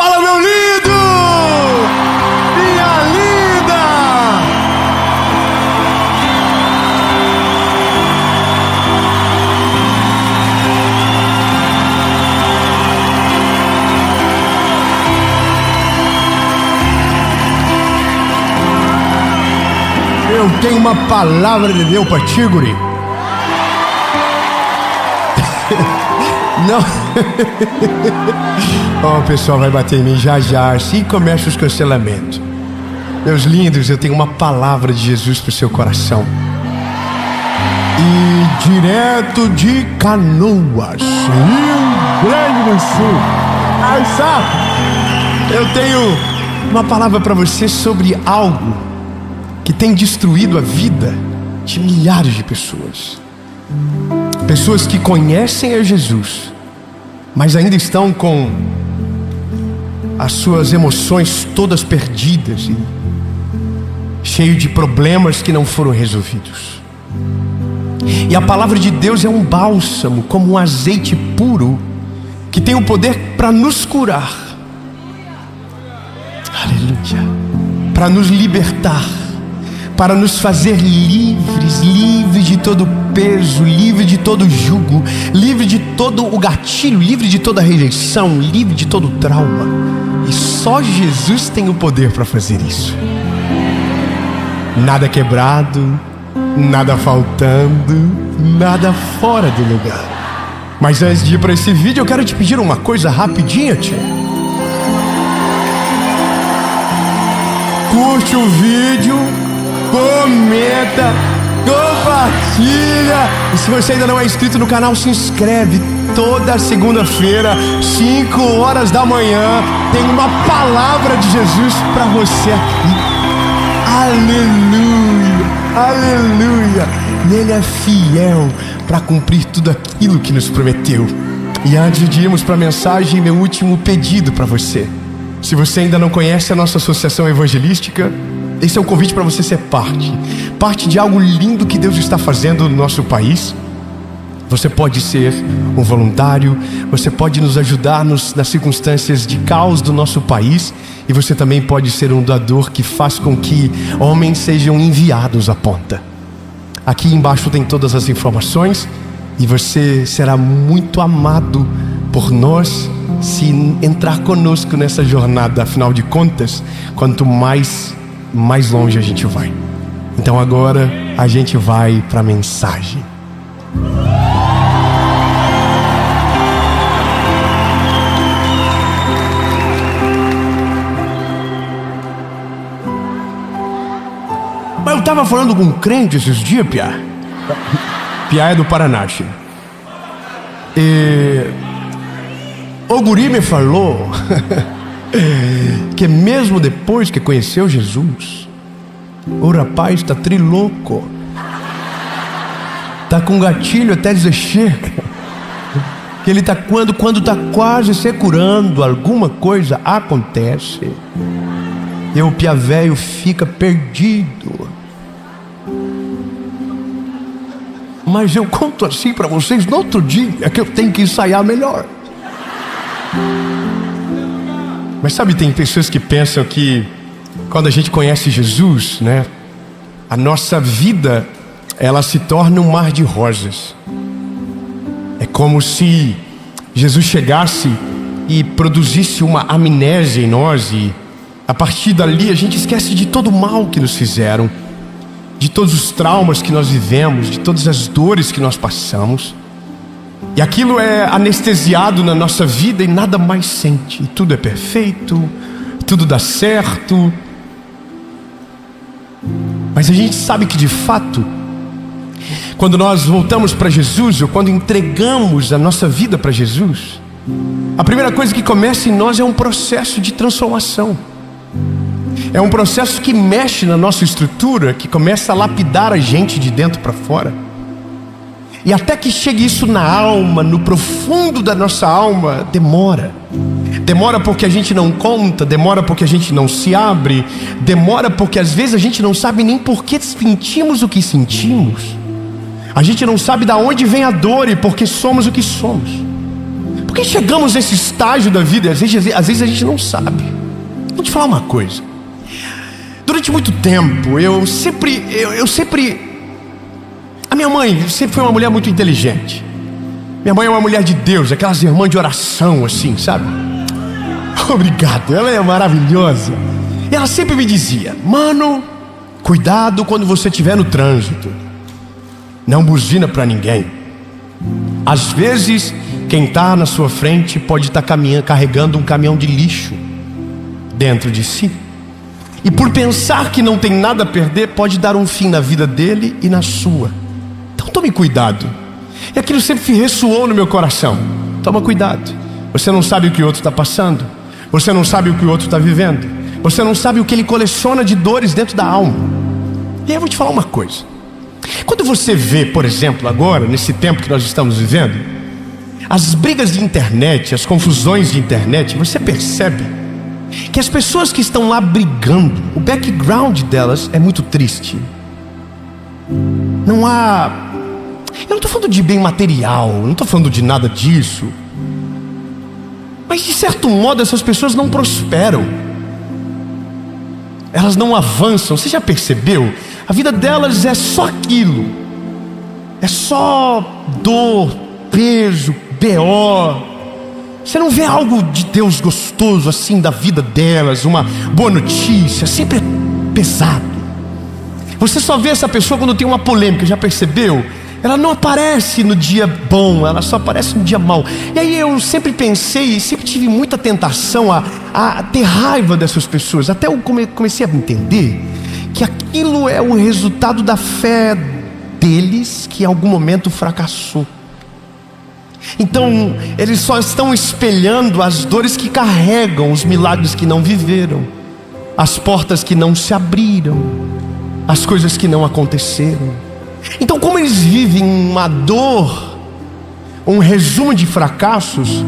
Fala, meu lindo! Minha linda! Eu tenho uma palavra de Deus para ti, guri. Não. O pessoal vai bater em mim já já. Assim começam os cancelamentos. Meus lindos, eu tenho uma palavra de Jesus para o seu coração. E direto de Canoas, Rio Grande do Sul, aí sabe, eu tenho uma palavra para você sobre algo que tem destruído a vida de milhares de pessoas. Pessoas que conhecem a Jesus, mas ainda estão com as suas emoções todas perdidas e cheio de problemas que não foram resolvidos. E a palavra de Deus é um bálsamo, como um azeite puro, que tem o poder para nos curar. Aleluia. Para nos libertar, para nos fazer livres, livres de todo peso, livre de todo jugo, livre de todo o gatilho, livre de toda rejeição, livre de todo trauma. E só Jesus tem o poder para fazer isso. Nada quebrado, nada faltando, nada fora do lugar. Mas antes de ir para esse vídeo, eu quero te pedir uma coisa rapidinha, tia. Curte o vídeo, comenta, compartilha. E se você ainda não é inscrito no canal, se inscreve. Toda segunda-feira, 5 horas da manhã, tem uma palavra de Jesus para você aqui. Aleluia, aleluia. E Ele é fiel para cumprir tudo aquilo que nos prometeu. E antes de irmos para a mensagem, meu último pedido para você. Se você ainda não conhece a nossa associação evangelística, esse é um convite para você ser parte de algo lindo que Deus está fazendo no nosso país. Você pode ser um voluntário, você pode nos ajudar nas circunstâncias de caos do nosso país, e você também pode ser um doador que faz com que homens sejam enviados à ponta. Aqui embaixo tem todas as informações, e você será muito amado por nós se entrar conosco nessa jornada. Afinal de contas, quanto mais longe a gente vai. Então agora a gente vai para a mensagem. Mas eu estava falando com um crente esses dias, Piá. Piá é do Paraná, filho. E o guri me falou que mesmo depois que conheceu Jesus, o rapaz está trilouco. Tá com gatilho até dizer chega. Que ele tá quando tá quase se curando, alguma coisa acontece. E o piá velho fica perdido. Mas eu conto assim para vocês no outro dia, que eu tenho que ensaiar melhor. Mas sabe, tem pessoas que pensam que quando a gente conhece Jesus, né, a nossa vida, ela se torna um mar de rosas. É como se Jesus chegasse e produzisse uma amnésia em nós, e a partir dali a gente esquece de todo o mal que nos fizeram, de todos os traumas que nós vivemos, de todas as dores que nós passamos. E aquilo é anestesiado na nossa vida e nada mais sente. E tudo é perfeito, tudo dá certo. Mas a gente sabe que de fato, quando nós voltamos para Jesus, ou quando entregamos a nossa vida para Jesus, a primeira coisa que começa em nós é um processo de transformação. É um processo que mexe na nossa estrutura, que começa a lapidar a gente de dentro para fora. E até que chegue isso na alma, no profundo da nossa alma, demora. Demora porque a gente não conta, demora porque a gente não se abre, demora porque às vezes a gente não sabe nem por que sentimos o que sentimos. A gente não sabe de onde vem a dor e por que somos o que somos. Porque chegamos nesse estágio da vida e às vezes a gente não sabe. Vou te falar uma coisa. Durante muito tempo, a minha mãe sempre foi uma mulher muito inteligente. Minha mãe é uma mulher de Deus, aquelas irmãs de oração assim, sabe? Obrigado, ela é maravilhosa. E ela sempre me dizia: mano, cuidado quando você estiver no trânsito. Não buzina para ninguém. Às vezes, quem está na sua frente pode estar carregando um caminhão de lixo dentro de si. E por pensar que não tem nada a perder, pode dar um fim na vida dele e na sua. Então tome cuidado. E aquilo sempre ressoou no meu coração. Toma cuidado. Você não sabe o que o outro está passando. Você não sabe o que o outro está vivendo. Você não sabe o que ele coleciona de dores dentro da alma. E aí eu vou te falar uma coisa. Quando você vê, por exemplo, agora, nesse tempo que nós estamos vivendo, as brigas de internet, as confusões de internet, você percebe que as pessoas que estão lá brigando, o background delas é muito triste. Não há... Eu não estou falando de bem material, não estou falando de nada disso. Mas de certo modo essas pessoas não prosperam. Elas não avançam. Você já percebeu? A vida delas é só aquilo. É só dor, peso, BO. Você não vê algo de Deus gostoso assim da vida delas, uma boa notícia. Sempre é pesado. Você só vê essa pessoa quando tem uma polêmica. Já percebeu? Ela não aparece no dia bom, ela só aparece no dia mau. E aí eu sempre pensei, sempre tive muita tentação a ter raiva dessas pessoas. Até eu comecei a entender que aquilo é o resultado da fé deles, que em algum momento fracassou. Então eles só estão espelhando as dores que carregam, os milagres que não viveram, as portas que não se abriram, as coisas que não aconteceram. Então, como eles vivem uma dor, um resumo de fracassos,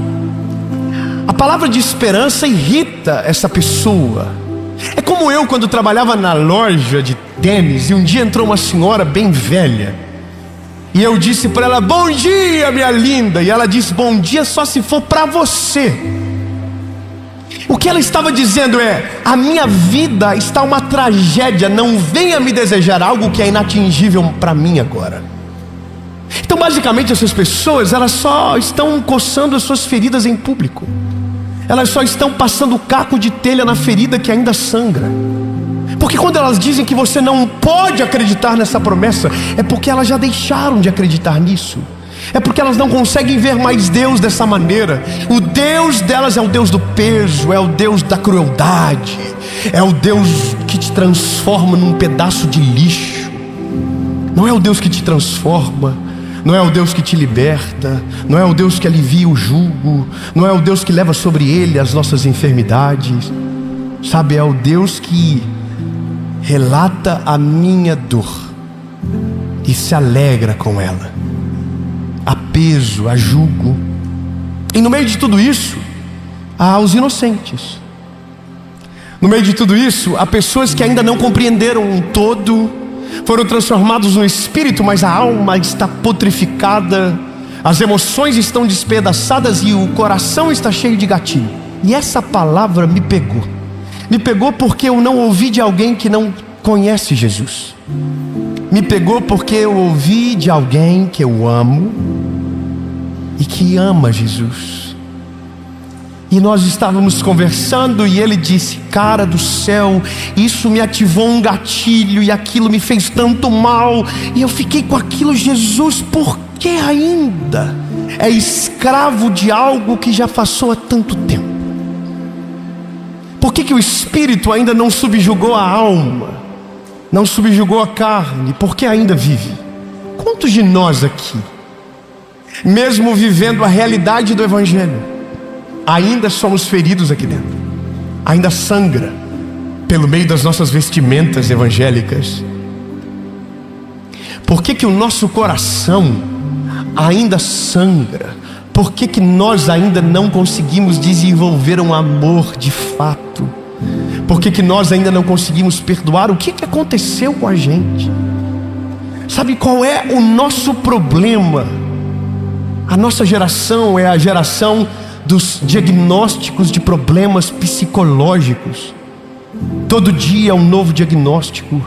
a palavra de esperança irrita essa pessoa. É como eu quando trabalhava na loja de tênis, e um dia entrou uma senhora bem velha, e eu disse para ela: bom dia, minha linda. E ela disse: bom dia só se for para você. O que ela estava dizendo é: a minha vida está uma tragédia, não venha me desejar algo que é inatingível para mim agora. Então basicamente essas pessoas, elas só estão coçando as suas feridas em público. Elas só estão passando caco de telha na ferida que ainda sangra. Porque quando elas dizem que você não pode acreditar nessa promessa, é porque elas já deixaram de acreditar nisso. É porque elas não conseguem ver mais Deus dessa maneira. O Deus delas é o Deus do peso, é o Deus da crueldade, é o Deus que te transforma num pedaço de lixo. Não é o Deus que te transforma, não é o Deus que te liberta, não é o Deus que alivia o jugo, não é o Deus que leva sobre ele as nossas enfermidades. Sabe, é o Deus que relata a minha dor e se alegra com ela. Há peso, há jugo. E no meio de tudo isso, há os inocentes. No meio de tudo isso, há pessoas que ainda não compreenderam um todo, foram transformados no espírito, mas a alma está putrificada, as emoções estão despedaçadas e o coração está cheio de gatilho. E essa palavra me pegou. Me pegou porque eu não ouvi de alguém que não conhece Jesus. Me pegou porque eu ouvi de alguém que eu amo e que ama Jesus. E nós estávamos conversando e ele disse: cara do céu, isso me ativou um gatilho e aquilo me fez tanto mal. E eu fiquei com aquilo: Jesus, por que ainda é escravo de algo que já passou há tanto tempo? Por que o espírito ainda não subjugou a alma? Não subjugou a carne? Por que ainda vive? Quantos de nós aqui, mesmo vivendo a realidade do Evangelho, ainda somos feridos aqui dentro? Ainda sangra pelo meio das nossas vestimentas evangélicas? Por que o nosso coração ainda sangra? Por que nós ainda não conseguimos desenvolver um amor de fato? Por que nós ainda não conseguimos perdoar? O que aconteceu com a gente? Sabe qual é o nosso problema? A nossa geração é a geração dos diagnósticos de problemas psicológicos. Todo dia um novo diagnóstico,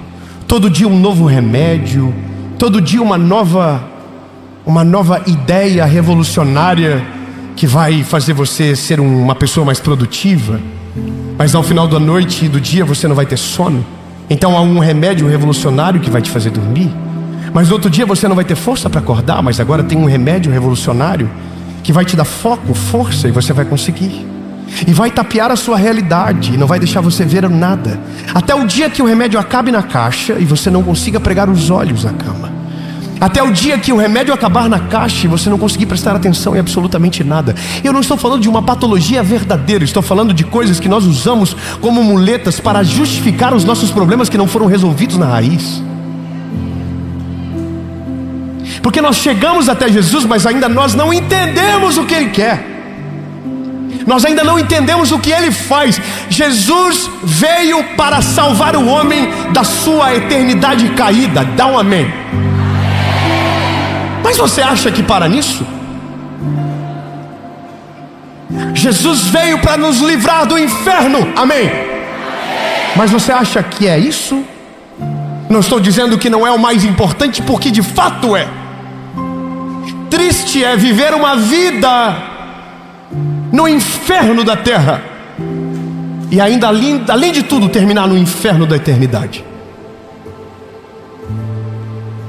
todo dia um novo remédio, todo dia uma nova ideia revolucionária que vai fazer você ser uma pessoa mais produtiva. Mas ao final da noite e do dia você não vai ter sono. Então há um remédio revolucionário que vai te fazer dormir. Mas outro dia você não vai ter força para acordar, mas agora tem um remédio revolucionário que vai te dar foco, força, e você vai conseguir. E vai tapear a sua realidade e não vai deixar você ver nada. Até o dia que o remédio acabe na caixa e você não consiga pregar os olhos na cama. Até o dia que o remédio acabar na caixa e você não conseguir prestar atenção em absolutamente nada. Eu não estou falando de uma patologia verdadeira, estou falando de coisas que nós usamos como muletas para justificar os nossos problemas que não foram resolvidos na raiz. Porque nós chegamos até Jesus, mas ainda nós não entendemos o que Ele quer. Nós ainda não entendemos o que Ele faz. Jesus veio para salvar o homem da sua eternidade caída. Dá um amém. Mas você acha que para nisso? Jesus veio para nos livrar do inferno. Amém. Mas você acha que é isso? Não estou dizendo que não é o mais importante, porque de fato é. Triste é viver uma vida no inferno da terra e ainda além de tudo terminar no inferno da eternidade.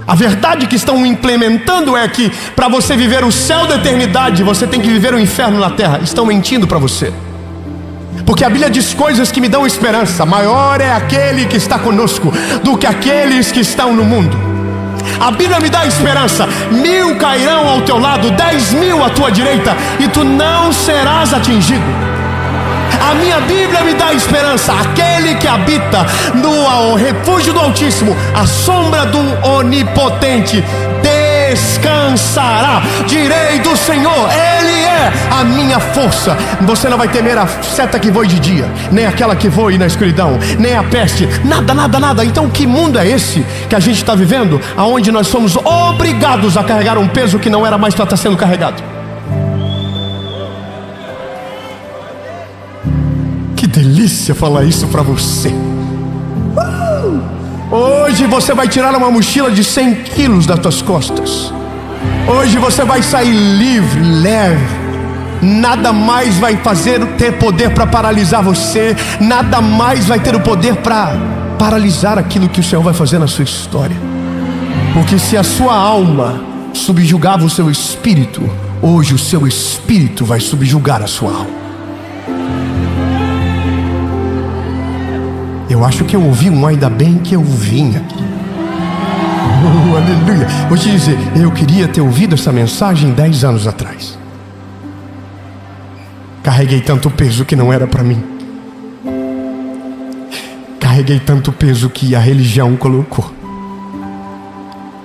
A verdade que estão implementando é que para você viver o céu da eternidade você tem que viver o inferno na terra. Estão mentindo para você, porque a Bíblia diz coisas que me dão esperança. Maior é aquele que está conosco do que aqueles que estão no mundo. A Bíblia me dá esperança. 1000 cairão ao teu lado, 10.000 à tua direita, e tu não serás atingido. A minha Bíblia me dá esperança. Aquele que habita no refúgio do Altíssimo, a sombra do Onipotente, descansará. Direi do Senhor, Ele é a minha força. Você não vai temer a seta que voe de dia, nem aquela que voe na escuridão, nem a peste, nada. Então que mundo é esse que a gente está vivendo, aonde nós somos obrigados a carregar um peso que não era mais para estar sendo carregado? Que delícia falar isso para você. Hoje você vai tirar uma mochila de 100 quilos das tuas costas. Hoje você vai sair livre, leve. Nada mais vai ter poder para paralisar você. Nada mais vai ter o poder para paralisar aquilo que o Senhor vai fazer na sua história. Porque se a sua alma subjugava o seu espírito, hoje o seu espírito vai subjugar a sua alma. Eu acho que eu ouvi um ainda bem que eu vim aqui. Aleluia. Vou te dizer, eu queria ter ouvido essa mensagem 10 anos atrás. Carreguei tanto peso que não era para mim. Carreguei tanto peso que a religião colocou.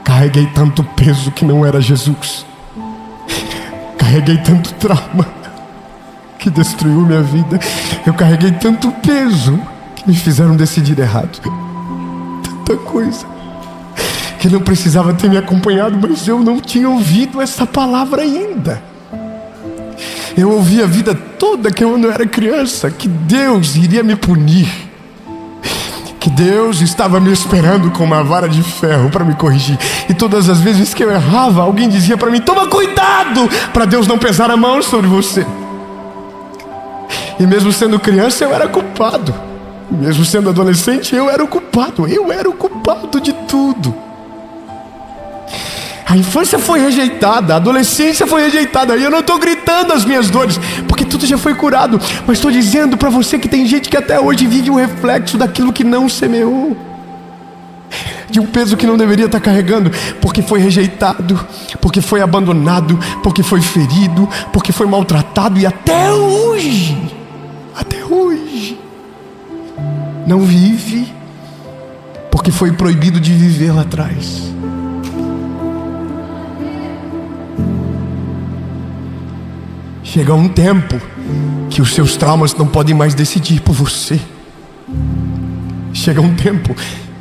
Carreguei tanto peso que não era Jesus. Carreguei tanto trauma que destruiu minha vida. Eu carreguei tanto peso que me fizeram decidir errado. Tanta coisa que não precisava ter me acompanhado, mas eu não tinha ouvido essa palavra ainda. Eu ouvi a vida toda que eu não era criança, que Deus iria me punir, que Deus estava me esperando com uma vara de ferro para me corrigir. E todas as vezes que eu errava, alguém dizia para mim: toma cuidado para Deus não pesar a mão sobre você. E mesmo sendo criança eu era culpado. Mesmo sendo adolescente eu era o culpado. Eu era o culpado de tudo. A infância foi rejeitada, a adolescência foi rejeitada. E eu não estou gritando as minhas dores, porque tudo já foi curado. Mas estou dizendo para você que tem gente que até hoje vive um reflexo daquilo que não semeou, de um peso que não deveria estar carregando, porque foi rejeitado, porque foi abandonado, porque foi ferido, porque foi maltratado. E até hoje não vive, porque foi proibido de viver lá atrás. Chega um tempo que os seus traumas não podem mais decidir por você. Chega um tempo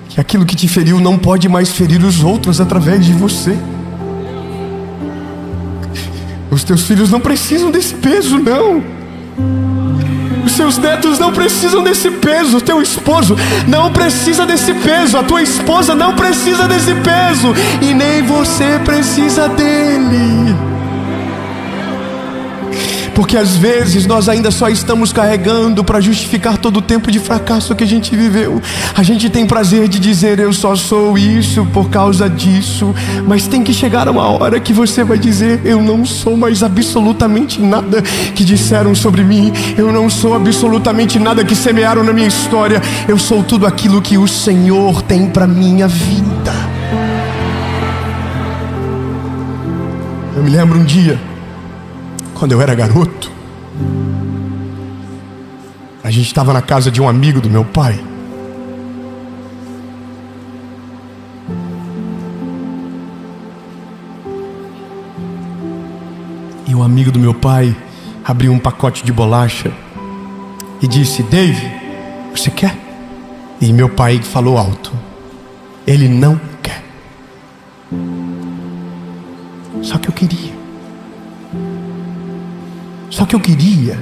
que aquilo que te feriu não pode mais ferir os outros através de você. Os teus filhos não precisam desse peso, não. Os seus netos não precisam desse peso. O teu esposo não precisa desse peso. A tua esposa não precisa desse peso. E nem você precisa dele. Porque às vezes nós ainda só estamos carregando para justificar todo o tempo de fracasso que a gente viveu. A gente tem prazer de dizer: eu só sou isso por causa disso. Mas tem que chegar uma hora que você vai dizer: eu não sou mais absolutamente nada que disseram sobre mim. Eu não sou absolutamente nada que semearam na minha história. Eu sou tudo aquilo que o Senhor tem para minha vida. Eu me lembro um dia, quando eu era garoto, a gente estava na casa de um amigo do meu pai. E um amigo do meu pai abriu um pacote de bolacha e disse: Dave, você quer? E meu pai falou alto: ele não quer. Só que eu queria. Só que eu queria,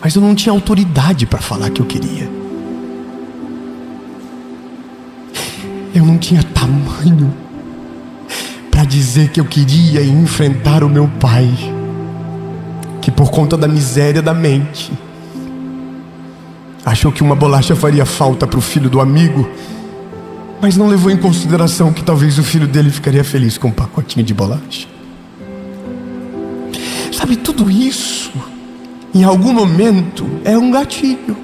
mas eu não tinha autoridade para falar que eu queria. Eu não tinha tamanho para dizer que eu queria e enfrentar o meu pai, que por conta da miséria da mente achou que uma bolacha faria falta para o filho do amigo, mas não levou em consideração que talvez o filho dele ficaria feliz com um pacotinho de bolacha. Sabe, tudo isso em algum momento é um gatilho.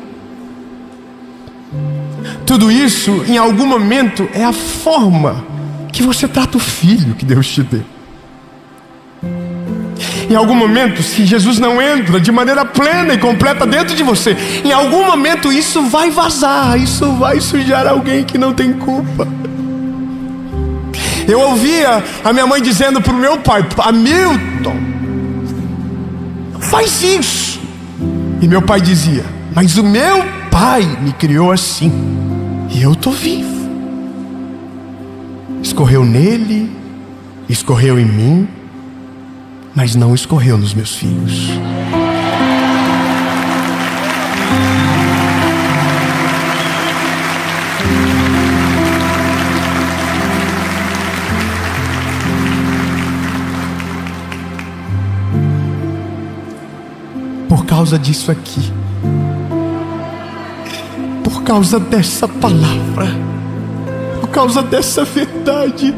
Tudo isso em algum momento é a forma que você trata o filho que Deus te deu. Em algum momento, se Jesus não entra de maneira plena e completa dentro de você, em algum momento isso vai vazar, isso vai sujar alguém que não tem culpa. Eu ouvia a minha mãe dizendo para o meu pai: Hamilton, faz isso. E meu pai dizia: mas o meu pai me criou assim, e eu estou vivo. Escorreu nele, escorreu em mim, mas não escorreu nos meus filhos. Por causa disso aqui, por causa dessa palavra, por causa dessa verdade,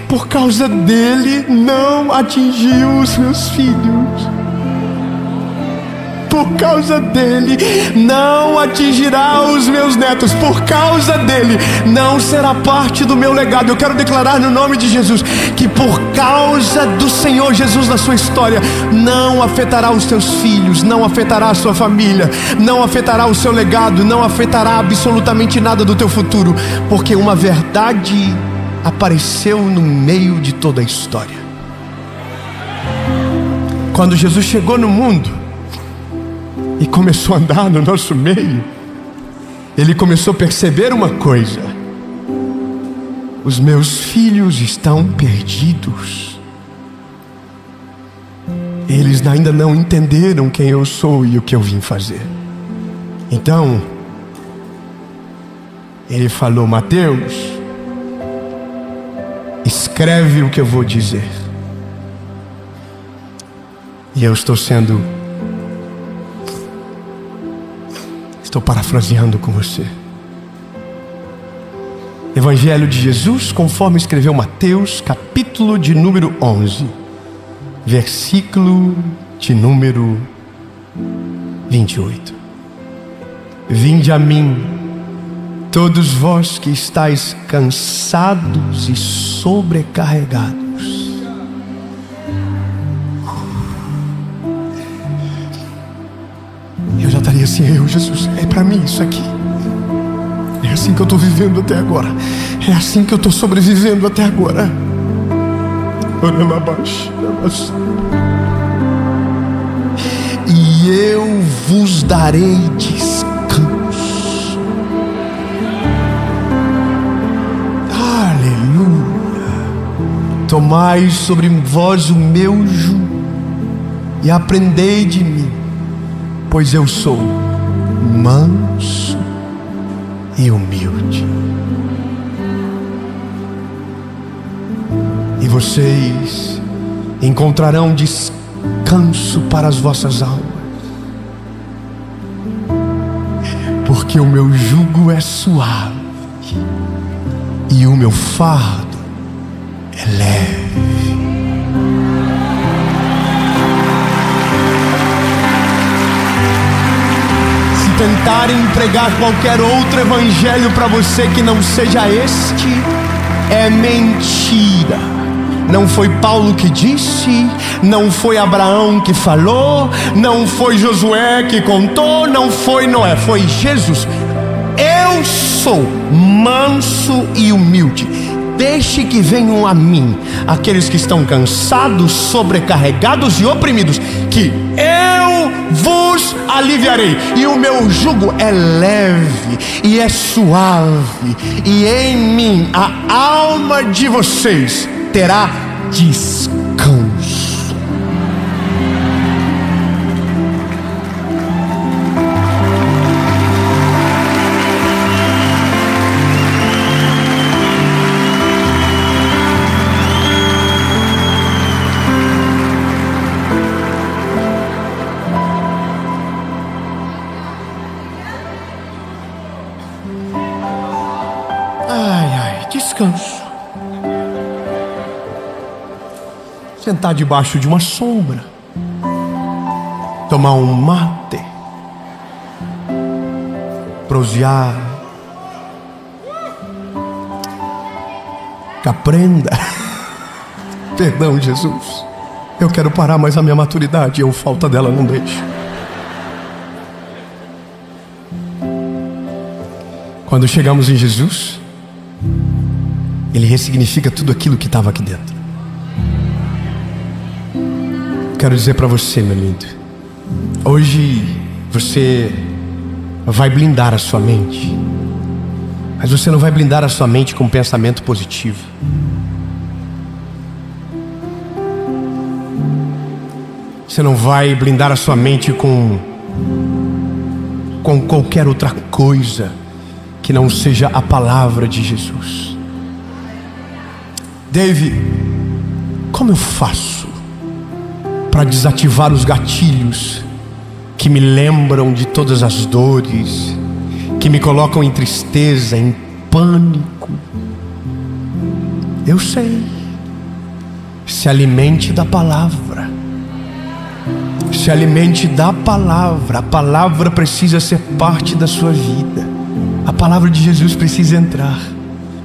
por causa dele não atingiu os meus filhos. Por causa dele não atingirá os meus netos. Por causa dele não será parte do meu legado. Eu quero declarar no nome de Jesus que por causa do Senhor Jesus na sua história, não afetará os teus filhos, não afetará a sua família, não afetará o seu legado, não afetará absolutamente nada do teu futuro, porque uma verdade apareceu no meio de toda a história. Quando Jesus chegou no mundo e começou a andar no nosso meio, ele começou a perceber uma coisa: os meus filhos estão perdidos. Eles ainda não entenderam quem eu sou e o que eu vim fazer. Então ele falou: Mateus, escreve o que eu vou dizer. E eu estou parafraseando com você. Evangelho de Jesus conforme escreveu Mateus, capítulo de número 11, versículo de número 28. Vinde a mim, todos vós que estáis cansados e sobrecarregados. Eu já estaria assim: Jesus, é para mim isso aqui. É assim que eu estou vivendo até agora. É assim que eu estou sobrevivendo até agora. E eu vos darei descanso. Aleluia. tomai sobre vós o meu jugo e aprendei de mim, pois eu sou manso e humilde. E vocês encontrarão descanso para as vossas almas, porque o meu jugo é suave e o meu fardo é leve. Se tentarem pregar qualquer outro evangelho para você que não seja este, é mentira. Não foi Paulo que disse, não foi Abraão que falou, não foi Josué que contou, não foi Noé, foi Jesus. Eu sou manso e humilde. Deixe que venham a mim aqueles que estão cansados, sobrecarregados e oprimidos, que eu vos aliviarei. E o meu jugo é leve e é suave, e em mim a alma de vocês terá descanso. Descanso. Sentar debaixo de uma sombra, tomar um mate, prosear, que aprenda. Perdão, Jesus, eu quero parar, mas a minha maturidade, eu falta dela, não deixo. Quando chegamos em Jesus, Ele ressignifica tudo aquilo que estava aqui dentro. Quero dizer para você, meu lindo, hoje você vai blindar a sua mente, mas você não vai blindar a sua mente com pensamento positivo. Você não vai blindar a sua mente com qualquer outra coisa que não seja a palavra de Jesus. David, como eu faço para desativar os gatilhos que me lembram de todas as dores, que me colocam em tristeza, em pânico? Eu sei. Se alimente da palavra. Se alimente da palavra. A palavra precisa ser parte da sua vida. A palavra de Jesus precisa entrar.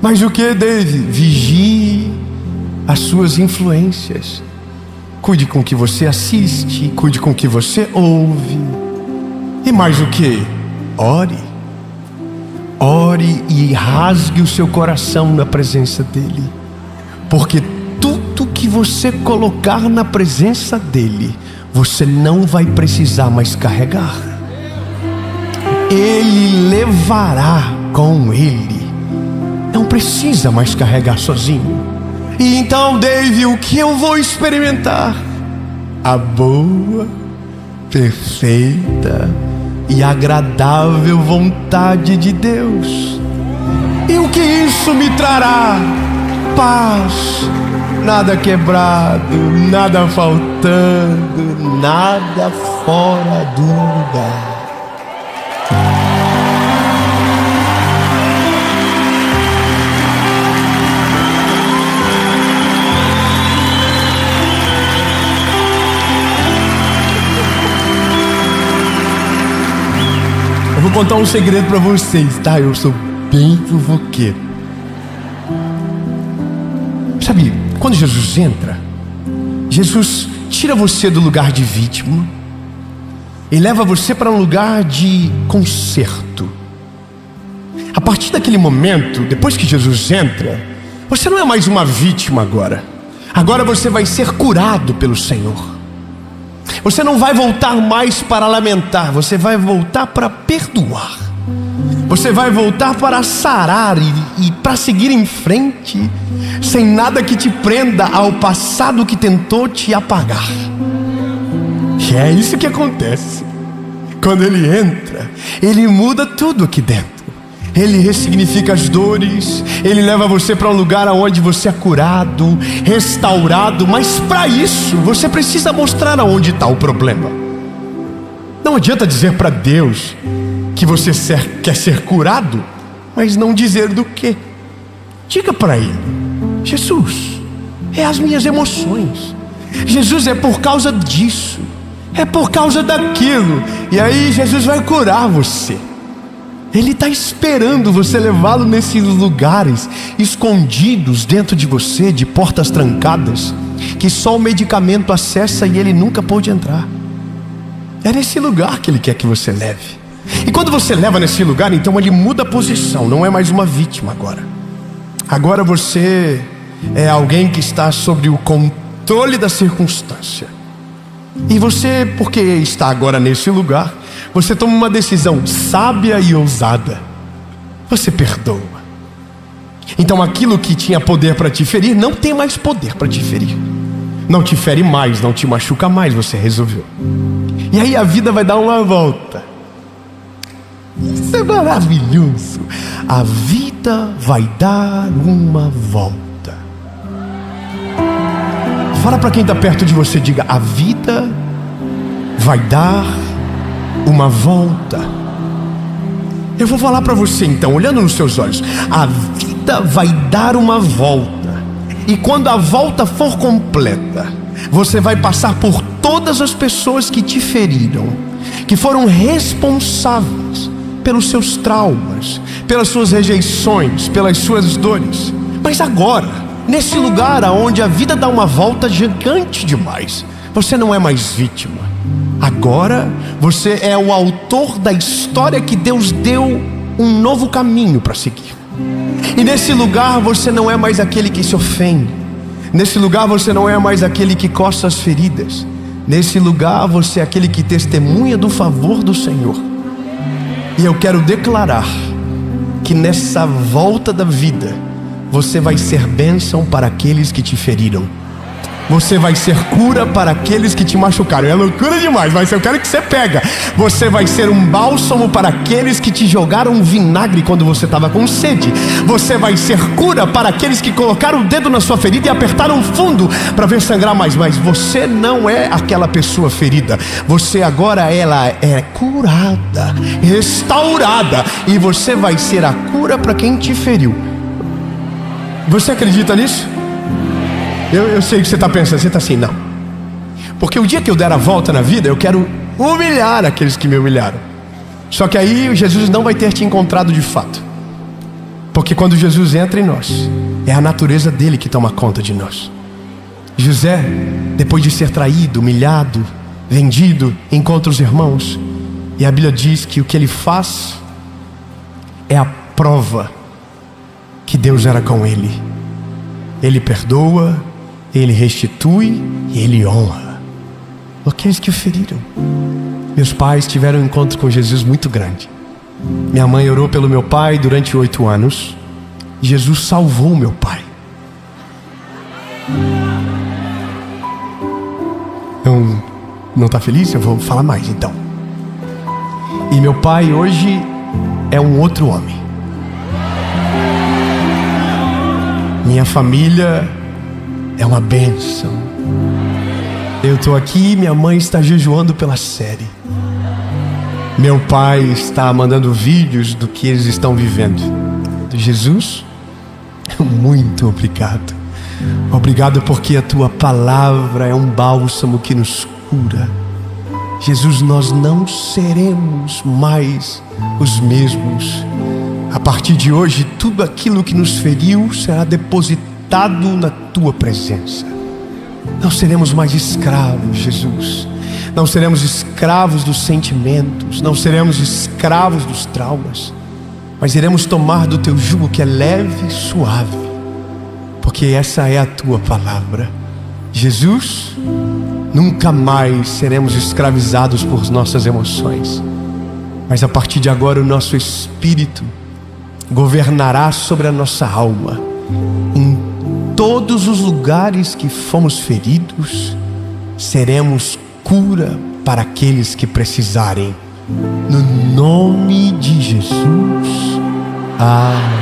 Mas o que, David? Vigie as suas influências. Cuide com o que você assiste, cuide com o que você ouve. E mais o que? Ore. Ore e rasgue o seu coração na presença dEle. Porque tudo que você colocar na presença dEle, você não vai precisar mais carregar. Ele levará com Ele. Não precisa mais carregar sozinho. E então, David, o que eu vou experimentar? A boa, perfeita e agradável vontade de Deus. E o que isso me trará? Paz, nada quebrado, nada faltando, nada fora do lugar. Eu vou contar um segredo para vocês, tá? Eu sou bem fofoqueiro. Sabe, quando Jesus entra, Jesus tira você do lugar de vítima e leva você para um lugar de conserto. A partir daquele momento, depois que Jesus entra, você não é mais uma vítima agora. Agora você vai ser curado pelo Senhor. Você não vai voltar mais para lamentar, você vai voltar para perdoar. Você vai voltar para sarar e para seguir em frente, sem nada que te prenda ao passado que tentou te apagar. E é isso que acontece. Quando Ele entra, Ele muda tudo aqui dentro. Ele ressignifica as dores. Ele leva você para um lugar onde você é curado, restaurado. Mas para isso, você precisa mostrar aonde está o problema. Não adianta dizer para Deus que você quer ser curado, mas não dizer do que. Diga para Ele: Jesus, é as minhas emoções. Jesus, é por causa disso, é por causa daquilo. E aí Jesus vai curar você. Ele está esperando você levá-lo nesses lugares escondidos dentro de você, de portas trancadas, que só o medicamento acessa e ele nunca pôde entrar. É nesse lugar que Ele quer que você leve. E quando você leva nesse lugar, então Ele muda a posição. Não é mais uma vítima agora. Agora você é alguém que está sob o controle da circunstância. E você, porque está agora nesse lugar, você toma uma decisão sábia e ousada. Você perdoa. Então aquilo que tinha poder para te ferir não tem mais poder para te ferir. Não te fere mais, não te machuca mais. Você resolveu. E aí a vida vai dar uma volta. Isso é maravilhoso. A vida vai dar uma volta. Fala para quem está perto de você, diga: a vida vai dar uma volta. Eu vou falar para você então, olhando nos seus olhos: a vida vai dar uma volta. E quando a volta for completa, você vai passar por todas as pessoas que te feriram, que foram responsáveis pelos seus traumas, pelas suas rejeições, pelas suas dores. Mas agora, nesse lugar onde a vida dá uma volta gigante demais, você não é mais vítima. Agora você é o autor da história que Deus deu um novo caminho para seguir. E nesse lugar você não é mais aquele que se ofende. Nesse lugar você não é mais aquele que coça as feridas. Nesse lugar você é aquele que testemunha do favor do Senhor. E eu quero declarar que nessa volta da vida, você vai ser bênção para aqueles que te feriram. Você vai ser cura para aqueles que te machucaram. É loucura demais, mas eu quero que você pega. Você vai ser um bálsamo para aqueles que te jogaram vinagre quando você estava com sede. Você vai ser cura para aqueles que colocaram o dedo na sua ferida e apertaram fundo para ver sangrar mais. Mas você não é aquela pessoa ferida. Você agora, ela é curada, restaurada. E você vai ser a cura para quem te feriu. Você acredita nisso? Eu sei o que você está pensando. Você está assim: não, porque o dia que eu der a volta na vida, eu quero humilhar aqueles que me humilharam. Só que aí Jesus não vai ter te encontrado de fato, porque quando Jesus entra em nós, é a natureza dele que toma conta de nós. José, depois de ser traído, humilhado, vendido, encontra os irmãos, e a Bíblia diz que o que ele faz é a prova que Deus era com ele. Ele perdoa, Ele restitui e Ele honra aqueles que o feriram. Meus pais tiveram um encontro com Jesus muito grande. Minha mãe orou pelo meu pai durante 8 anos. Jesus salvou meu pai. Não está feliz? Eu vou falar mais então. E meu pai hoje é um outro homem. Minha família é uma bênção. Eu estou aqui, minha mãe está jejuando pela série. Meu pai está mandando vídeos do que eles estão vivendo. Jesus, muito obrigado. Obrigado porque a tua palavra é um bálsamo que nos cura. Jesus, nós não seremos mais os mesmos. A partir de hoje, tudo aquilo que nos feriu será depositado na tua presença. Não seremos mais escravos, Jesus. Não seremos escravos dos sentimentos. Não seremos escravos dos traumas. Mas iremos tomar do teu jugo que é leve e suave. Porque essa é a tua palavra. Jesus, nunca mais seremos escravizados por nossas emoções. Mas a partir de agora o nosso espírito governará sobre a nossa alma. Em todos os lugares que fomos feridos, seremos cura para aqueles que precisarem. No nome de Jesus. Amém.